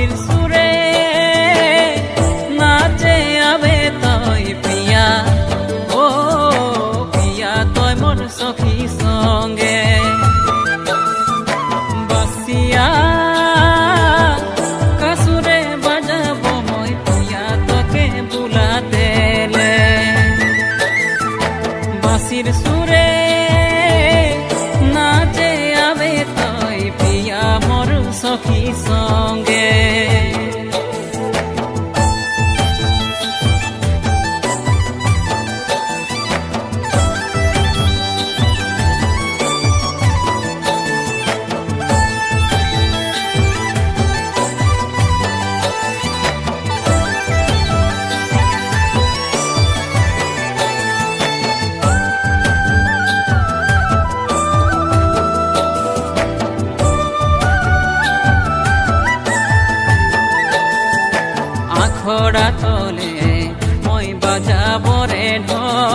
বাঁশির সুরে নাচে আবে তয় পিয়া, ও পিয়া তয় মোর সখী সঙ্গে বাসিয়া কাসুরে বাজাবো মই পিয়া তোকে বুলাতে বাঁশির সুরে নাচে আবে তয় পিয়া মোর সখী সঙ্গে। আখড়া তলে মই বাজাবো রে ঢোল।